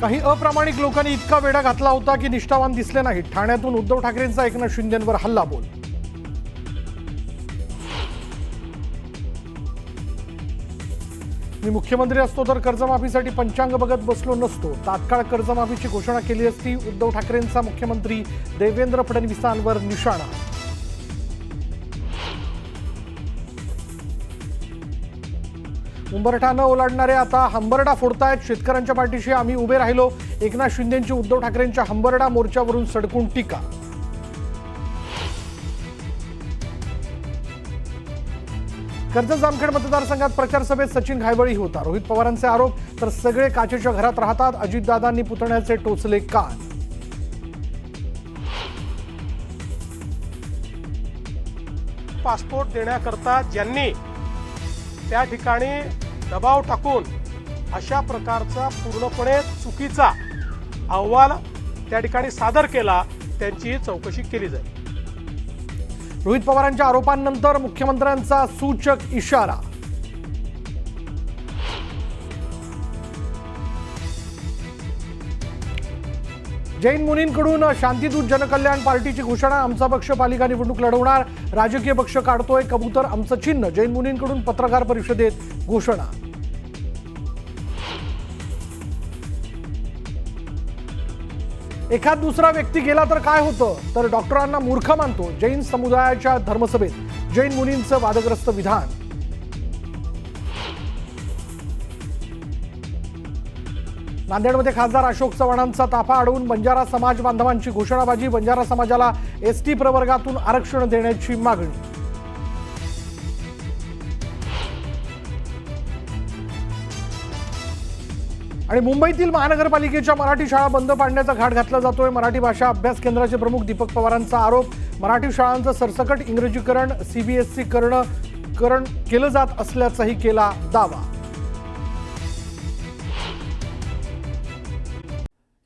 काही अप्रामाणिक लोकांनी इतका वेढा घातला होता की निष्ठावान दिसले नाहीत. ठाण्यातून उद्धव ठाकरेंचा एकनाथ शिंदेंवर हल्लाबोल. मी मुख्यमंत्री असतो तर कर्जमाफीसाठी पंचांग बघत बसलो नसतो. तात्काळ कर्जमाफीची घोषणा केली असती. उद्धव ठाकरेंचा मुख्यमंत्री देवेंद्र फडणवीसांवर निशाणा. उंबरठा न ओलांडणारे आता हंबरडा फोडतायत. शेतकऱ्यांच्या पाठीशी आम्ही उभे राहिलो. एकनाथ शिंदेंची उद्धव ठाकरेंच्या हंबरडा मोर्चावरून सडकून टीका. कर्जत जामखेड मतदारसंघात प्रचार सभेत सचिन घायबळी होता. रोहित पवारांचे आरोप तर सगळे काचेच्या घरात राहतात. अजितदादांनी पुतण्याचे टोचले कान. पासपोर्ट देण्याकरता ज्यांनी त्या ठिकाणी दबाव टाकून अशा प्रकारचा पूर्णपणे चुकीचा अहवाल त्या ठिकाणी सादर केला, त्यांची चौकशी केली जाईल. रोहित पवारांच्या आरोपांनंतर मुख्यमंत्र्यांचा सूचक इशारा. जैन मुनींकडून शांतिदूत जनकल्याण पार्टीची घोषणा. आमचा पक्ष पालिका निवडणूक लढवणार. राजकीय पक्ष काढतोय कबूतर आमचं चिन्ह. जैन मुनींकडून पत्रकार परिषदेत घोषणा. एखाद दुसरा व्यक्ती गेला तर काय होतं, तर डॉक्टरांना मूर्ख मानतो. जैन समुदायाच्या धर्मसभेत जैन मुनींचं वादग्रस्त विधान. नांदेडमध्ये खासदार अशोक चव्हाणांचा ताफा अडवून बंजारा समाज बांधवांची घोषणाबाजी. बंजारा समाजाला एसटी प्रवर्गातून आरक्षण देण्याची मागणी. आणि मुंबईतील महानगरपालिकेच्या मराठी शाळा बंद पाडण्याचा घाट घातला जातोय. मराठी भाषा अभ्यास केंद्राचे प्रमुख दीपक पवारांचा आरोप. मराठी शाळांचं सरसकट इंग्रजीकरण सीबीएसई करण केलं जात असल्याचाही केला दावा.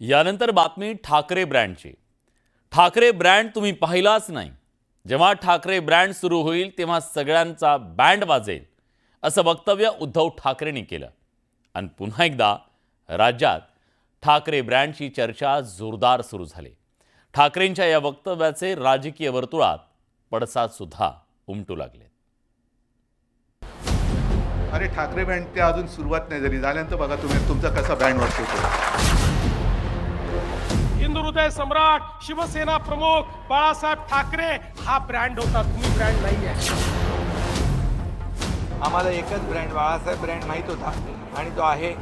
यानंतर बातमी ठाकरे ब्रँडची. ठाकरे ब्रँड तुम्ही पाहिलाच नाही. जेव्हा ठाकरे ब्रँड सुरू होईल तेव्हा सगळ्यांचा बँड वाजेल, असं वक्तव्य उद्धव ठाकरेंनी केलं. आणि पुन्हा एकदा राज्यात ठाकरे ब्रँडची चर्चा जोरदार सुरू झाली. ठाकरेंच्या या वक्तव्याचे राजकीय वर्तुळात पडसाद सुद्धा उमटू लागले. अरे ठाकरे बँड ते अजून सुरुवात नाही झाली. झाल्यानंतर बघा तुम्ही तुमचा कसा बँड वाजतो. हिंदू हृदय सम्राट शिवसेना प्रमुख बाळासाहेब ठाकरे हा ब्रँड होता, तुम्ही ब्रँड नाही आहे. आम्हाला एकच ब्रँड बाळासाहेब ब्रँड माहीत होता आणि तो आहे.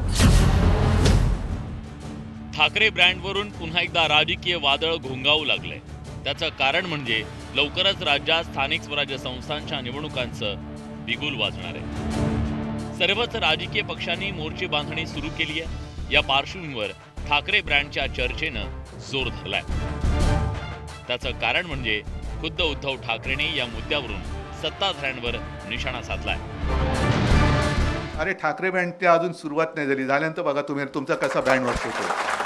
ठाकरे ब्रँडवरून पुन्हा एकदा राजकीय वादळ घोंगावू लागलंय. त्याचं कारण म्हणजे लवकरच राज्यात स्थानिक स्वराज्य संस्थांच्या निवडणुकांचं बिगुल वाजणार आहे. सर्वच राजकीय पक्षांनी मोर्चे बांधणी सुरू केली आहे. या पार्श्वभूमीवर ठाकरे ब्रँडच्या चर्चेनं जोर धरलाय. त्याचं कारण म्हणजे खुद्द उद्धव ठाकरेंनी या मुद्द्यावरून सत्ताधाऱ्यांवर निशाणा साधलाय. अरे ठाकरे बँड ते अजून सुरुवात नाही झाली. झाल्यानंतर बघा तुम्ही तुमचा कसा बँड वाजतो.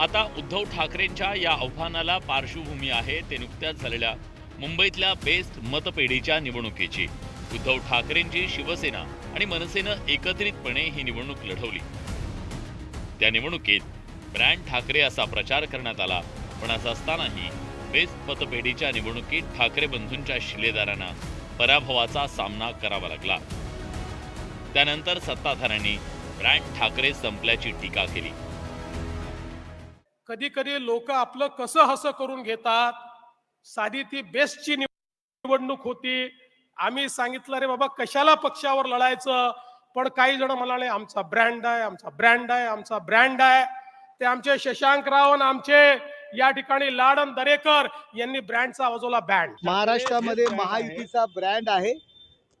आता उद्धव ठाकरेंच्या या आव्हानाला पार्श्वभूमी आहे ते नुकत्याच झालेल्या मुंबईतल्या बेस्ट मतपेढीच्या निवडणुकीची. उद्धव ठाकरेंची शिवसेना आणि मनसेनं एकत्रितपणे ही निवडणूक लढवली. त्या निवडणुकीत ब्रँड ठाकरे असा प्रचार करण्यात आला. पण असं असतानाही बेस्ट मतपेढीच्या निवडणुकीत ठाकरे बंधूंच्या शिलेदारांना पराभवाचा सामना करावा लागला. त्यानंतर सत्ताधाऱ्यांनी ब्रँड ठाकरे संपल्याची टीका केली. कधी कधी लोक आपलं कसं हसं करून घेतात. साधी ती बेस्टची निवडणूक होती. आम्ही सांगितलं रे बाबा कशाला पक्षावर लढायचं, पण काही जण म्हणाले आमचा ब्रँड आहे, आमचा ब्रँड आहे, आमचा ब्रँड आहे. ते आमचे शशांक राव आणि आमचे या ठिकाणी लाडन दरेकर यांनी ब्रँडचा वाजवला बँड. महाराष्ट्रामध्ये महायुतीचा ब्रँड आहे.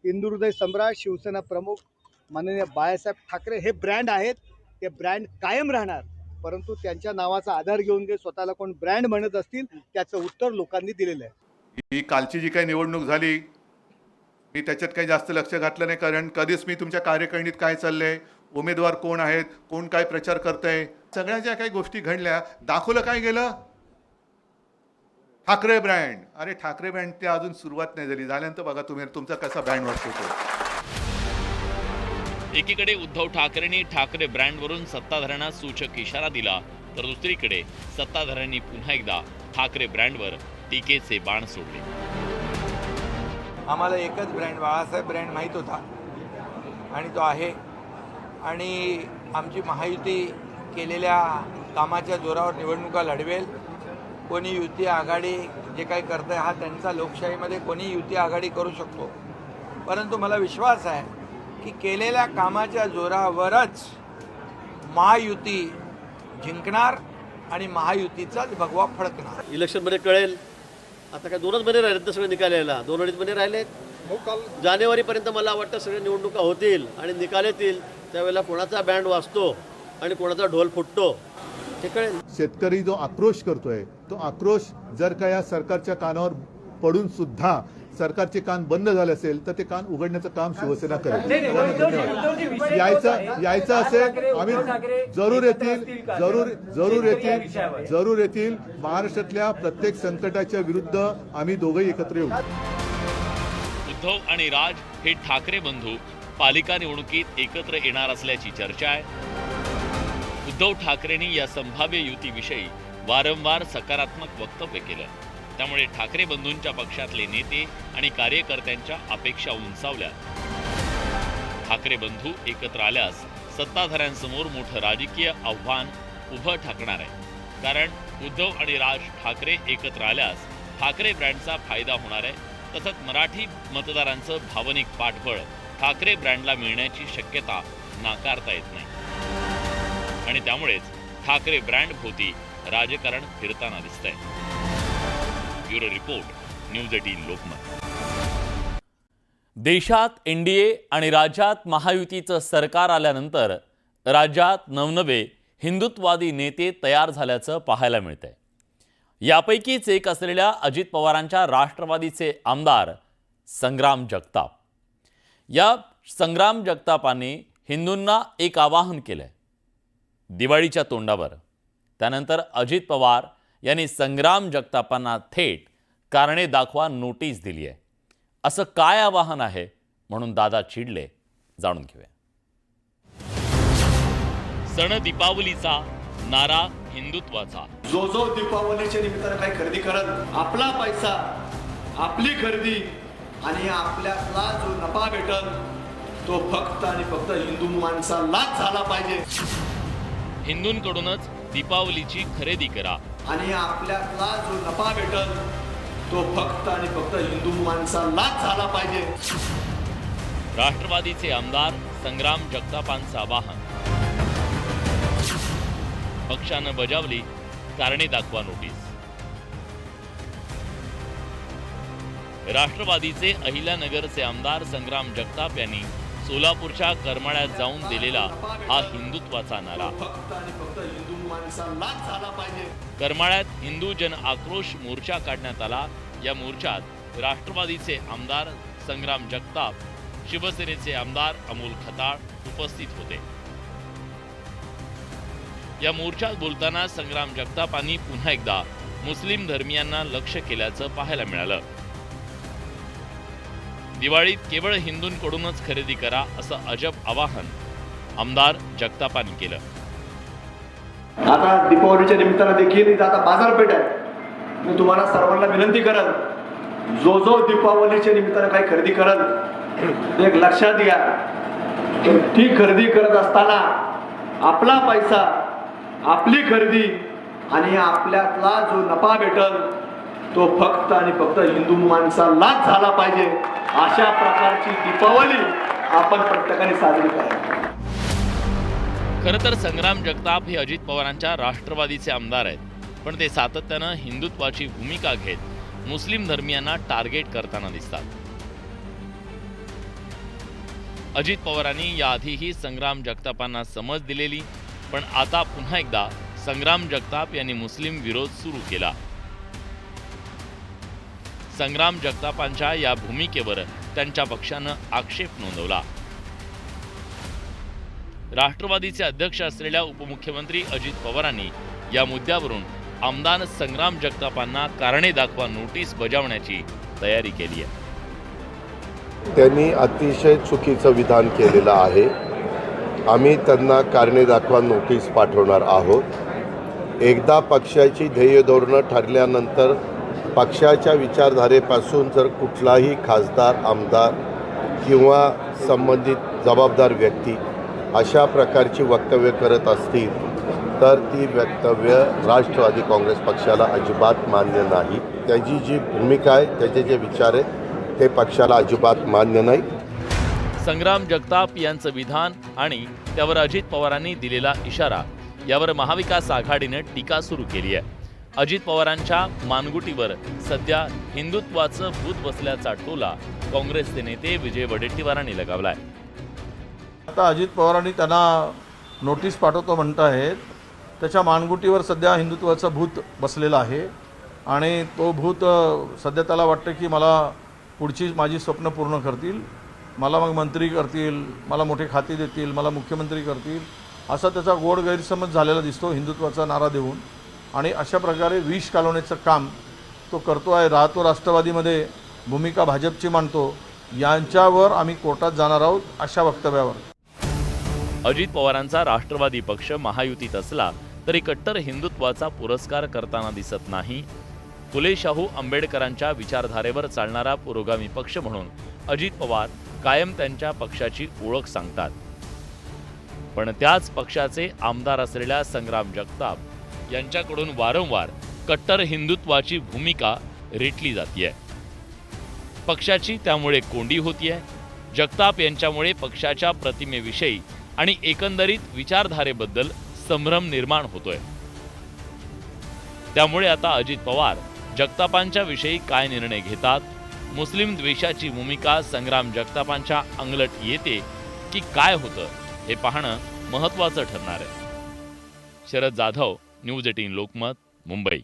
हिंदू हृदय सम्राट शिवसेना प्रमुख माननीय बाळासाहेब ठाकरे हे ब्रँड आहेत. ते ब्रँड कायम राहणार. परंतु त्यांच्या नावाचा आधार घेऊन जे स्वतःला कोण ब्रँड म्हणत असतील त्याचं उत्तर लोकांनी दिलेलं आहे. ही कालची जी काही निवडणूक झाली मी त्याच्यात काही जास्त लक्ष घातलं नाही, कारण कधीच मी तुमच्या कार्यकारिणीत काय चाललंय, उमेदवार कोण आहेत, कोण काय प्रचार करतंय, सगळ्या ज्या काही गोष्टी घडल्या दाखवलं काय गेलं. ठाकरे ब्रँड. अरे ठाकरे ब्रँड ते अजून सुरुवात नाही झाली. झाल्यानंतर बघा तुम्ही तुमचा कसा बँड वाजतो. एकीकडे उद्धव ठाकरेंनी ठाकरे ब्रँडवरून सत्ताधाऱ्यांना सूचक इशारा दिला, तर दुसरीकडे सत्ताधाऱ्यांनी पुन्हा एकदा ठाकरे ब्रँडवर टीकेचे बाण सोडले. आम्हाला एकच ब्रँड, बाळासाहेब ब्रँड माहीत होता आणि तो आहे. आणि आमची महायुती केलेल्या कामाच्या जोरावर निवडणुका लढवेल. कोणी युती आघाडी जे काही करतं आहे हा त्यांचा, लोकशाहीमध्ये कोणी युती आघाडी करू शकतो. परंतु मला विश्वास आहे की केलेल्या कामाच्या जोरावरच महायुती जिंकणार आणि महायुतीचाच भगवा फडकणार. इलेक्शनमध्ये कळेल. आता काय 2च महिने राहिले सगळे निकाल यायला, 2-2.5 महिने राहिले. जानेवारीपर्यंत मला वाटतं सगळ्या निवडणुका होतील आणि निकाल येतील. त्यावेळेला कोणाचा बँड वाजतो आणि कोणाचा ढोल फुटतो ते कळेल. शेतकरी जो आक्रोश करतोय तो आक्रोश जर का या सरकारच्या कानावर पडून सुद्धा सरकारचे कान बंद झाले असेल तर ते कान उघडण्याचं काम शिवसेना करेल. यायचं असेल आम्ही जरूर येतील. महाराष्ट्रातल्या प्रत्येक संकटाच्या विरुद्ध आम्ही दोघंही एकत्र येऊ. उद्धव आणि राज हे ठाकरे बंधू पालिका निवडणुकीत एकत्र येणार असल्याची चर्चा आहे. उद्धव ठाकरेंनी या संभाव्य युतीविषयी वारंवार सकारात्मक वक्तव्य केलं. त्यामुळे ठाकरे बंधूंच्या पक्षातले नेते आणि कार्यकर्त्यांच्या अपेक्षा उंचावल्या. ठाकरे बंधू एकत्र आल्यास सत्ताधाऱ्यांसमोर मोठं राजकीय आव्हान उभं ठाकणार आहे. कारण उद्धव आणि राज ठाकरे एकत्र आल्यास ठाकरे ब्रँडचा फायदा होणार आहे. तसंच मराठी मतदारांचं भावनिक पाठबळ ठाकरे ब्रँडला मिळण्याची शक्यता नाकारता येत नाही. आणि त्यामुळेच ठाकरे ब्रँड भोवती राजकारण फिरताना दिसतंय. Bureau report, news 18 Lokmat. देशात एनडीए आणि राज्यात महायुतीचं सरकार आल्यानंतर राज्यात नवनवे हिंदुत्ववादी नेते तयार झाल्याचं पाहायला मिळतंय. यापैकीच एक असलेल्या अजित पवारांच्या राष्ट्रवादीचे आमदार संग्राम जगताप. या संग्राम जगतापांनी हिंदूंना एक आवाहन केलंय दिवाळीच्या तोंडावर. त्यानंतर अजित पवार यांनी संग्राम जगतापांना थेट कारणे दाखवा नोटीस दिली आहे. असं काय आवाहन आहे म्हणून दादा चिडले, जाणून घेऊया. सण दीपावलीचा नारा हिंदुत्वाचा. जो दीपावलीच्या निमित्तानं काही खरेदी करत आपला पैसा, आपली खरेदी आणि आपल्याला जो नफा भेटल तो फक्त आणि फक्त हिंदू माणसालाच झाला पाहिजे. हिंदूंकडूनच दीपावलीची खरेदी करा आणि आपल्याला जो नफा भेटल तो फक्त आणि फक्त हिंदू माणसालाच झाला पाहिजे. राष्ट्रवादीचे आमदार संग्राम जगतापांचं आवाहन. पक्षानं बजावली कारणे दाखवा नोटीस. राष्ट्रवादीचे अहिल्यानगरचे आमदार संग्राम जगताप यांनी सोलापूरच्या करमाळ्यात जाऊन दिलेला हा हिंदुत्वाचा नारा. फक्त आणि फक्त हिंदू माणसालाच झाला पाहिजे. करमाळ्यात हिंदू जन आक्रोश मोर्चा काढण्यात आला. या मोर्चात राष्ट्रवादीचे आमदार संग्राम जगताप, शिवसेनेचे आमदार अमोल खताळ उपस्थित होते. या मोर्चात बोलताना संग्राम जगतापांनी पुन्हा एकदा मुस्लिम धर्मियांना लक्ष्य केल्याचं पाहायला मिळालं. दिवाळीत केवळ हिंदूंकडूनच खरेदी करा असं अजब आवाहन आमदार जगतापांनी केलं. आता दीपावलीच्या निमित्तानं देखील आता बाजारपेठ आहे. मी तुम्हाला सर्वांना विनंती करत, जो दीपावलीच्या निमित्तानं काही खरेदी करत एक लक्षात घ्या, ती खरेदी करत असताना आपला पैसा, आपली खरेदी आणि आपल्याला जो नफा भेटल तो फक्त आणि फक्त हिंदू माणसालाच झाला पाहिजे. अशा प्रकारची दीपावली आपण प्रत्येकाने साजरी करावी. खरं तर संग्राम जगताप हे अजित पवारांच्या राष्ट्रवादीचे आमदार आहेत. पण ते सातत्यानं हिंदुत्वाची भूमिका घेत मुस्लिम धर्मियांना टार्गेट करताना दिसतात. अजित पवारांनी याआधीही संग्राम जगतापांना समज दिलेली, पण आता पुन्हा एकदा संग्राम जगताप यांनी मुस्लिम विरोध सुरू केला. संग्राम जगतापांच्या या भूमिकेवर त्यांच्या पक्षानं आक्षेप नोंदवला. राष्ट्रवादीचे अध्यक्ष असलेल्या उपमुख्यमंत्री अजित पवारांनी या मुद्द्यावरून आमदार संग्राम जगतापांना कारणे दाखवा नोटीस बजावण्याची तयारी केली आहे. त्यांनी अतिशय चुकीचं विधान केलेलं आहे. आम्ही त्यांना कारणे दाखवा नोटीस पाठवणार आहोत. एकदा पक्षाची ध्येय धोरणं ठरल्यानंतर पक्षाच्या विचारधारेपासून जर कुठलाही खासदार, आमदार किंवा संबंधित जबाबदार व्यक्ती अशा प्रकारची वक्तव्य करत असतील तर ती वक्तव्य राष्ट्रवादी काँग्रेस पक्षाला अजिबात मान्य नाही. त्याची जी भूमिका आहे, त्याचे जे विचार आहेत ते पक्षाला अजिबात मान्य नाही. संग्राम जगताप यांचं विधान आणि त्यावर अजित पवारांनी दिलेला इशारा यावर महाविकास आघाडीने टीका सुरू केली आहे. अजित पवारांच्या मानगुटीवर सध्या हिंदुत्वाचं भूत बसल्याचा टोला काँग्रेसचे नेते विजय वडेट्टीवारांनी लगावलाय. आता अजित पवारांनी त्यांना नोटीस पाठवतो म्हणतायत. त्याच्या मानगुटीवर सध्या हिंदुत्वाचं भूत बसलेलं आहे आणि तो भूत सध्या त्याला वाटतं की मला पुढची माझी स्वप्न पूर्ण करतील, मला मग मंत्री करतील, मला मोठे खाते देतील, मला मुख्यमंत्री करतील, असा त्याचा गोड गैरसमज झालेला दिसतो हिंदुत्वाचा नारा देऊन. आणि अशा प्रकारे विष कालवण्याचं काम तो करतो आहे. राहतो राष्ट्रवादीमध्ये, भूमिका भाजपची मांडतो. यांच्यावर आम्ही कोर्टात जाणार आहोत अशा वक्तव्यावर. अजित पवारांचा राष्ट्रवादी पक्ष महायुतीत असला तरी कट्टर हिंदुत्वाचा पुरस्कार करताना दिसत नाही. फुले शाहू आंबेडकरांच्या विचारधारेवर चालणारा पुरोगामी पक्ष म्हणून अजित पवार कायम त्यांच्या पक्षाची ओळख सांगतात. पण त्याच पक्षाचे आमदार असलेल्या संग्राम जगताप यांच्याकडून वारंवार कट्टर हिंदुत्वाची भूमिका रेटली जातीये. पक्षाची त्यामुळे कोंडी होतीये. जगताप यांच्यामुळे पक्षाच्या प्रतिमेविषयी आणि एकंदरीत विचारधारेबद्दल संभ्रम निर्माण होतोय. त्यामुळे आता अजित पवार जगतापांच्या विषयी काय निर्णय घेतात, मुस्लिम द्वेषाची भूमिका संग्राम जगतापांच्या अंगलट येते की काय होतं हे पाहणं महत्त्वाचं ठरणार आहे. शरद जाधव, न्यूज 18 लोकमत, मुंबई.